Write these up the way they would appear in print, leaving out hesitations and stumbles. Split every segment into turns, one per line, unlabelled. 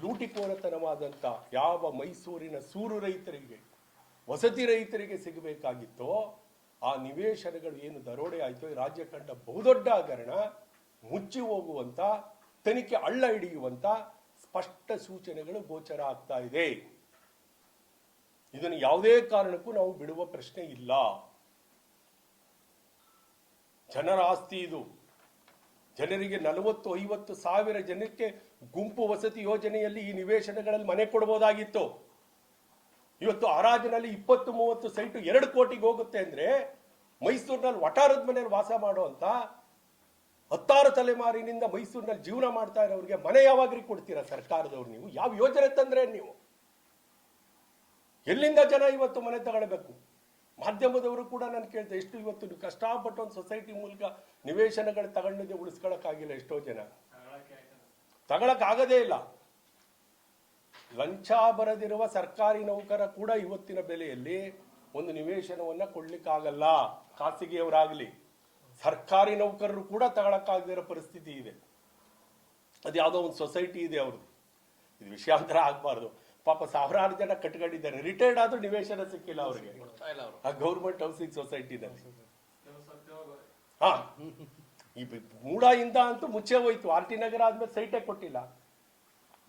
ಲೂಟಿಕೋರತನವಾದಂಥ ಯಾವ ಮೈಸೂರಿನ ಸೂರು ರೈತರಿಗೆ, ವಸತಿ ರೈತರಿಗೆ ಸಿಗಬೇಕಾಗಿತ್ತೋ ಆ ನಿವೇಶನಗಳು ಏನು ದರೋಡೆ ಆಯಿತು, ರಾಜ್ಯ ಕಂಡ ಬಹುದೊಡ್ಡ ಹಗರಣ ಮುಚ್ಚಿ ಹೋಗುವಂತ, ತನಿಖೆ ಹಳ್ಳ ಹಿಡಿಯುವಂತ ಸ್ಪಷ್ಟ ಸೂಚನೆಗಳು ಗೋಚರ ಆಗ್ತಾ ಇದೆ. ಇದನ್ನು ಯಾವುದೇ ಕಾರಣಕ್ಕೂ ನಾವು ಬಿಡುವ ಪ್ರಶ್ನೆ ಇಲ್ಲ. ಜನರ ಆಸ್ತಿ ಇದು. ಜನರಿಗೆ 40-50 ಸಾವಿರ ಜನಕ್ಕೆ ಗುಂಪು ವಸತಿ ಯೋಜನೆಯಲ್ಲಿ ಈ ನಿವೇಶನಗಳಲ್ಲಿ ಮನೆ ಕೊಡಬಹುದಾಗಿತ್ತು. ಇವತ್ತು ಹರಾಜಿನಲ್ಲಿ 20-30 ಸೈಟು 2 ಕೋಟಿಗೆ ಹೋಗುತ್ತೆ ಅಂದ್ರೆ, ಮೈಸೂರಿನಲ್ಲಿ ವಟಾರದ ಮನೆಯಲ್ಲಿ ವಾಸ ಮಾಡುವಂತ 16 ತಲೆಮಾರಿನಿಂದ ಮೈಸೂರಿನಲ್ಲಿ ಜೀವನ ಮಾಡ್ತಾ ಇರೋರಿಗೆ ಮನೆ ಯಾವಾಗ್ರಿ ಕೊಡ್ತೀರಾ ಸರ್ಕಾರದವ್ರು? ನೀವು ಯಾವ ಯೋಜನೆ ತಂದ್ರೆ ನೀವು? ಎಲ್ಲಿಂದ ಜನ ಇವತ್ತು ಮನೆ ತಗೊಳ್ಬೇಕು? ಮಾಧ್ಯಮದವರು ಕೂಡ ನಾನು ಕೇಳ್ತೆ, ಎಷ್ಟು ಇವತ್ತು ನೀವು ಕಷ್ಟಪಟ್ಟು ಒಂದು ಸೊಸೈಟಿ ಮೂಲಕ ನಿವೇಶನಗಳು ತಗೊಂಡಿದ್ದೆ, ಉಳಿಸ್ಕೊಳಕ್ಕಾಗಿಲ್ಲ. ಎಷ್ಟೋ ಜನ ತಗೊಳಕ್ ಆಗದೇ ಇಲ್ಲ. ಲಂಚ ಬರದಿರುವ ಸರ್ಕಾರಿ ನೌಕರ ಕೂಡ ಇವತ್ತಿನ ಬೆಲೆಯಲ್ಲಿ ಒಂದು ನಿವೇಶನವನ್ನ ಕೊಡ್ಲಿಕ್ಕಾಗಲ್ಲ. ಖಾಸಗಿಯವರಾಗ್ಲಿ ಸರ್ಕಾರಿ ನೌಕರರು ಕೂಡ ತಗೊಳಕ್ಕಾಗದಿರೋ ಪರಿಸ್ಥಿತಿ ಇದೆ. ಅದು ಯಾವುದೋ ಒಂದು ಸೊಸೈಟಿ ಇದೆ ಅವ್ರದ್ದು. ಇದು ವಿಷಯಾಂತರ ಆಗ್ಬಾರ್ದು. ಪಾಪ ಸಾವಿರಾರು ಜನ ಕಟ್ಕೊಂಡಿದ್ದಾರೆ, ರಿಟೈರ್ಡ್ ಆದ್ರೂ ನಿವೇಶನ ಸಿಕ್ಕಿಲ್ಲ ಅವ್ರಿಗೆ ಆ ಗೌರ್ಮೆಂಟ್ ಹೌಸಿಂಗ್ ಸೊಸೈಟಿನಲ್ಲಿ. ಹಾ, ಈ ಮೂಡಾಯಿಂದ ಅಂತೂ ಮುಚ್ಚೆ ಹೋಯ್ತು. ಆರ್ಟಿ ನಗರ ಆದ್ಮೇಲೆ ಸೈಟೇ ಕೊಟ್ಟಿಲ್ಲ.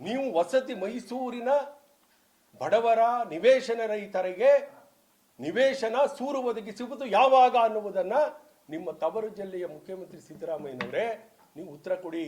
ನೀವು ವಸತಿ ಮೈಸೂರಿನ ಬಡವರ ನಿವೇಶನ ರೈತರಿಗೆ ನಿವೇಶನ ಸೂರು ಒದಗಿಸುವುದು ಯಾವಾಗ ಅನ್ನುವುದನ್ನ ನಿಮ್ಮ ತವರು ಜಿಲ್ಲೆಯ ಮುಖ್ಯಮಂತ್ರಿ ಸಿದ್ದರಾಮಯ್ಯನವರೇ ನೀವು ಉತ್ತರ ಕೊಡಿ.